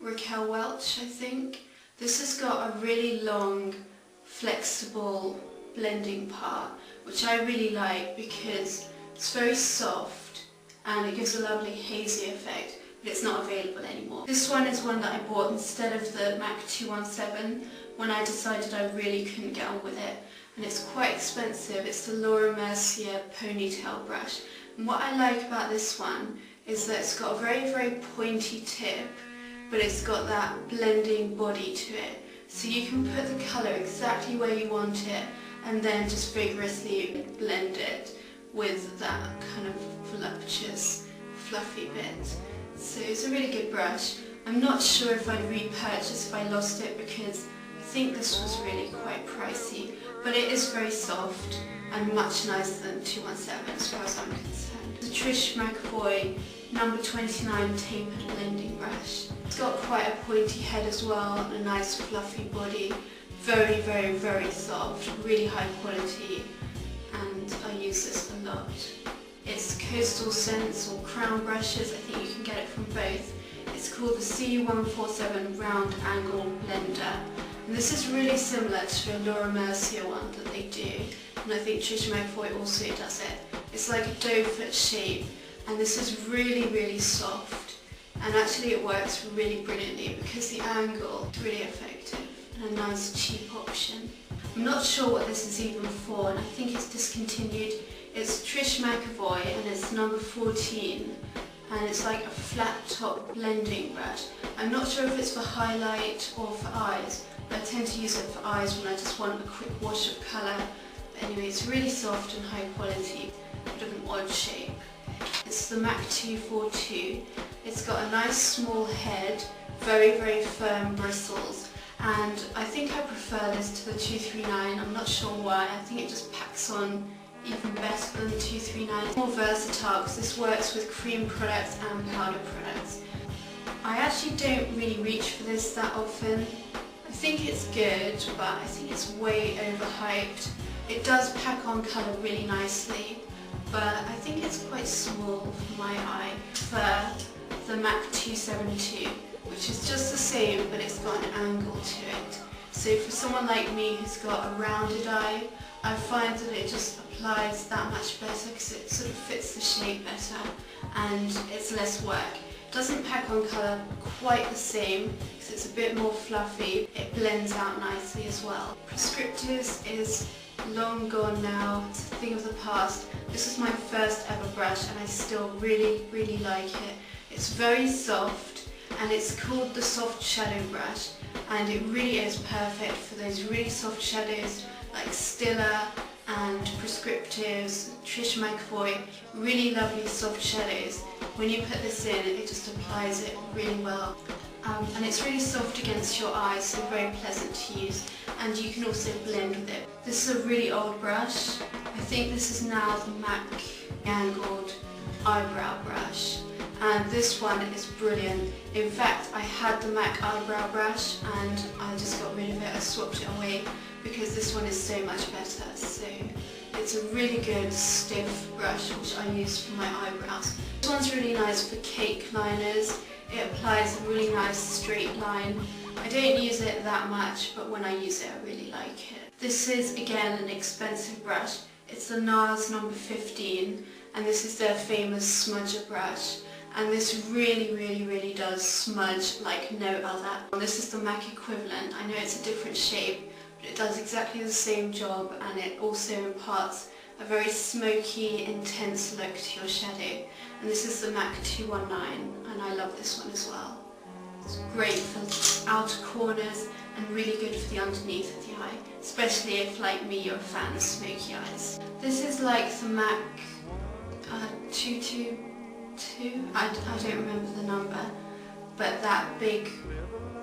Raquel Welch, I think. This has got a really long, flexible blending part, which I really like because it's very soft and it gives a lovely hazy effect, but it's not available anymore. This one is one that I bought instead of the MAC 217 when I decided I really couldn't get on with it, and it's quite expensive. It's the Mercier ponytail brush, and what I like about this one is that it's got a very pointy tip, but it's got that blending body to it, so you can put the colour exactly where you want it and then just vigorously blend it with that kind of voluptuous fluffy bit. So it's a really good brush. I'm not sure if I'd repurchase if I lost it because I think this was really quite pricey, but it is very soft and much nicer than 217 as far as I'm concerned. The Trish McEvoy number 29 tapered blending brush. It's got quite a pointy head as well and a nice fluffy body. Very soft, really high quality, and I use this a lot. It's Coastal Scents or Crown brushes, I think you can get it from both. It's called the C147 Round Angle Blender. And this is really similar to a Mercier one that they do, and I think Trish McEvoy also does it. It's like a doe foot shape, and this is really soft, and actually it works really brilliantly because the angle is really effective and a nice cheap option. I'm not sure what this is even for, and I think it's discontinued. It's Trish McEvoy and it's number 14, and it's like a flat top blending brush. I'm not sure if it's for highlight or for eyes, but I tend to use it for eyes when I just want a quick wash of colour. But anyway, it's really soft and high quality, bit of an odd shape. It's the MAC 242. It's got a nice small head, very firm bristles, and I think I prefer this to the 239. I'm not sure why. I think it just packs on even better than the 239. It's more versatile because this works with cream products and powder products. I actually don't really reach for this that often. I think it's good, but I think it's way overhyped. It does pack on colour really nicely, but I think it's quite small for my eye. For the MAC 272, which is just the same, but it's got an angle to it. So for someone like me who's got a rounded eye, I find that it just applies that much better because it sort of fits the shape better and it's less work. It doesn't pack on colour quite the same because it's a bit more fluffy. It blends out nicely as well. Prescriptives is long gone now. It's a thing of the past. This is my first ever brush and I still really like it. It's very soft and it's called the soft shadow brush, and it really is perfect for those really soft shadows like Stila and Prescriptives, Trish McEvoy, really lovely soft shadows. When you put this in, it just applies it really well. And it's really soft against your eyes, so very pleasant to use, and you can also blend with it. This is a really old brush. I think this is now the MAC angled eyebrow brush, and this one is brilliant. In fact, I had the MAC eyebrow brush and I just got rid of it. I swapped it away because this one is so much better. So it's a really good stiff brush which I use for my eyebrows. This one's really nice for cake liners. It applies a really nice straight line. I don't use it that much, but when I use it I really like it. This is again an expensive brush. It's the NARS number 15, and this is their famous smudger brush. And this really does smudge like no other. This is the MAC equivalent. I know it's a different shape, but it does exactly the same job, and it also imparts a very smoky, intense look to your shadow. And this is the MAC 219, and I love this one as well. It's great for outer corners and really good for the underneath of the eye, especially if, like me, you're a fan of smoky eyes. This is like the MAC 222, I don't remember the number, but that big,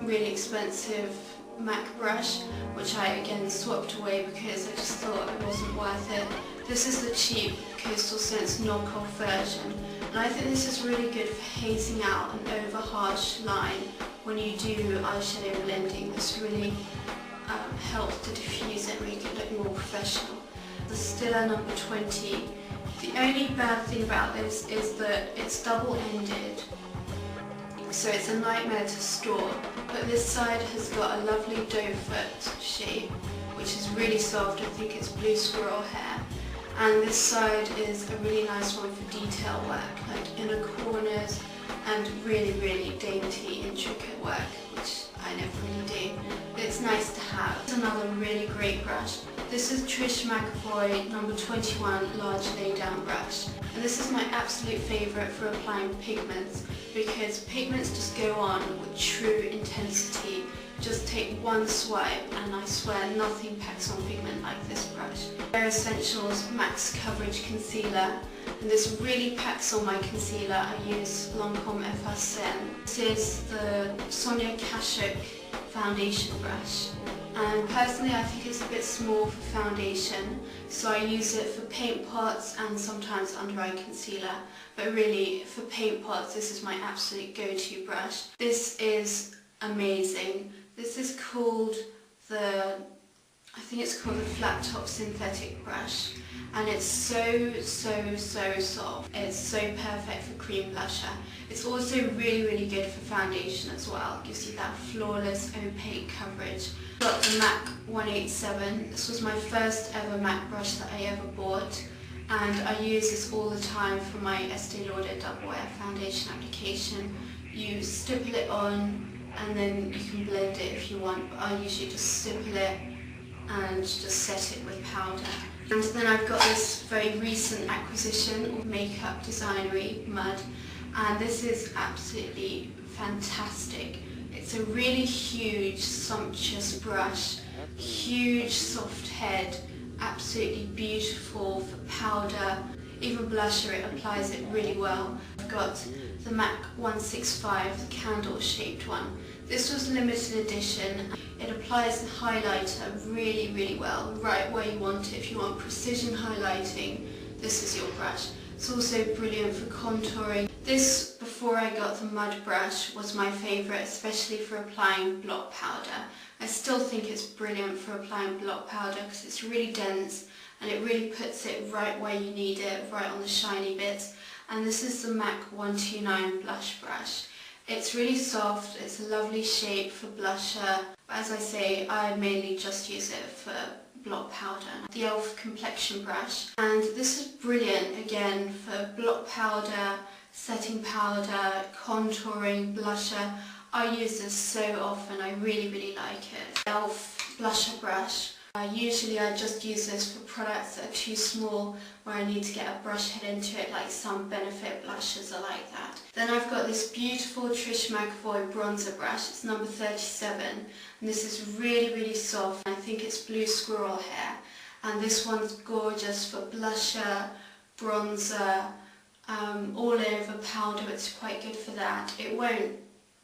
really expensive MAC brush, which I again swapped away because I just thought it wasn't worth it. This is the cheap Coastal Scents knockoff version, and I think this is really good for hazing out an over harsh line when you do eyeshadow blending. This really helps to diffuse it and make it look more professional. The Stila number 20. The only bad thing about this is that it's double-ended, so it's a nightmare to store, but this side has got a lovely doe foot shape, which is really soft. I think it's blue squirrel hair. And this side is a really nice one for detail work, like inner corners and really, really dainty, intricate work, which I never really do. But it's nice to have. It's another really great brush. This is Trish McEvoy number 21 large laydown brush. And this is my absolute favourite for applying pigments, because pigments just go on with true intensity. Just take one swipe and I swear nothing packs on pigment like this brush. They're Essentials Max Coverage Concealer, and this really packs on my concealer. I use Lancome FR10. This is the Sonia Kashuk foundation brush, and personally I think it's a bit small for foundation, so I use it for paint pots and sometimes under eye concealer, but really for paint pots this is my absolute go-to brush. This is amazing. This is called I think it's called the flat top synthetic brush, and it's so soft. It's so perfect for cream blusher. It's also really good for foundation as well. It gives you that flawless opaque coverage. I've got the MAC 187. This was my first ever MAC brush that I ever bought, and I use this all the time for my Estee Lauder Double Wear foundation application. You stipple it on and then you can blend it if you want, but I usually just stipple it and just set it with powder. And then I've got this very recent acquisition of Makeup Designery Mud, and this is absolutely fantastic. It's a really huge, sumptuous brush, huge soft head, absolutely beautiful for powder. Even blusher, it applies it really well. I've got the MAC 165, the candle shaped one. This was limited edition. It applies the highlighter really well, right where you want it. If you want precision highlighting, this is your brush. It's also brilliant for contouring. This, before I got the mud brush, was my favourite, especially for applying block powder. I still think it's brilliant for applying block powder because it's really dense and it really puts it right where you need it, right on the shiny bits. And this is the MAC 129 blush brush. It's really soft, it's a lovely shape for blusher. As I say, I mainly just use it for block powder. The e.l.f. Complexion brush. And this is brilliant again for block powder, setting powder, contouring, blusher. I use this so often, I really like it. e.l.f. blusher brush. Usually I just use this for products that are too small, where I need to get a brush head into it, like some Benefit blushes are like that. Then I've got this beautiful Trish McEvoy bronzer brush. It's number 37, and this is really soft. I think it's blue squirrel hair, and this one's gorgeous for blusher, bronzer, all over powder. It's quite good for that. It won't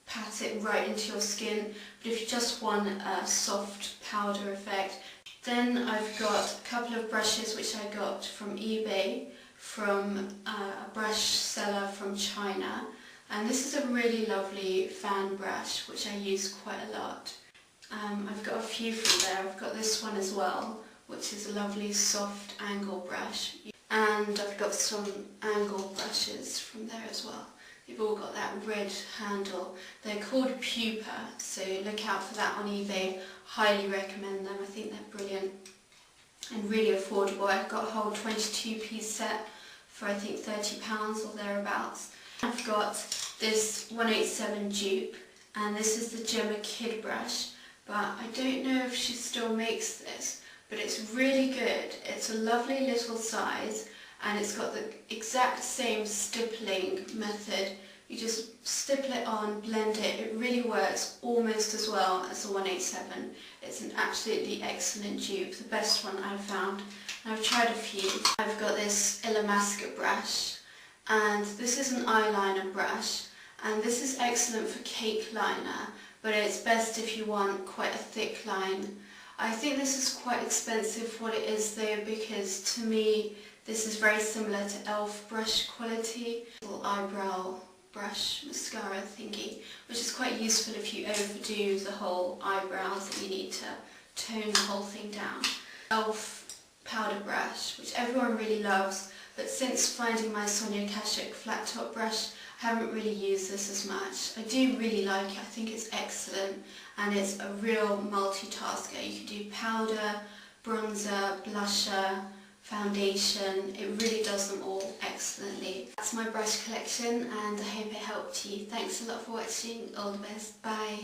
pat it right into your skin, but if you just want a soft powder effect. Then I've got a couple of brushes which I got from eBay, from a brush seller from China, and this is a really lovely fan brush which I use quite a lot. I've got a few from there. I've got this one as well, which is a lovely soft angle brush, and I've got some angle brushes from there as well. They've all got that red handle. They're called Pupa, so look out for that on eBay. Highly recommend them. I think they're brilliant and really affordable. I've got a whole 22-piece set for I think £30 or thereabouts. I've got this 187 dupe, and this is the Gemma Kid brush, but I don't know if she still makes this, but it's really good. It's a lovely little size, and it's got the exact same stippling method. You just stipple it on, blend it. It really works almost as well as the 187. It's an absolutely excellent dupe, the best one I've found. And I've tried a few. I've got this Illamasqua brush, and this is an eyeliner brush, and this is excellent for cake liner, but it's best if you want quite a thick line. I think this is quite expensive for what it is though, because to me this is very similar to e.l.f. brush quality. Little eyebrow brush mascara thingy, which is quite useful if you overdo the whole eyebrows and you need to tone the whole thing down. e.l.f. powder brush, which everyone really loves, but since finding my Sonia Kashuk flat top brush, I haven't really used this as much. I do really like it, I think it's excellent, and it's a real multitasker. You can do powder, bronzer, blusher, foundation. It really does them all excellently. That's my brush collection and I hope it helped you. Thanks a lot for watching. All the best. Bye.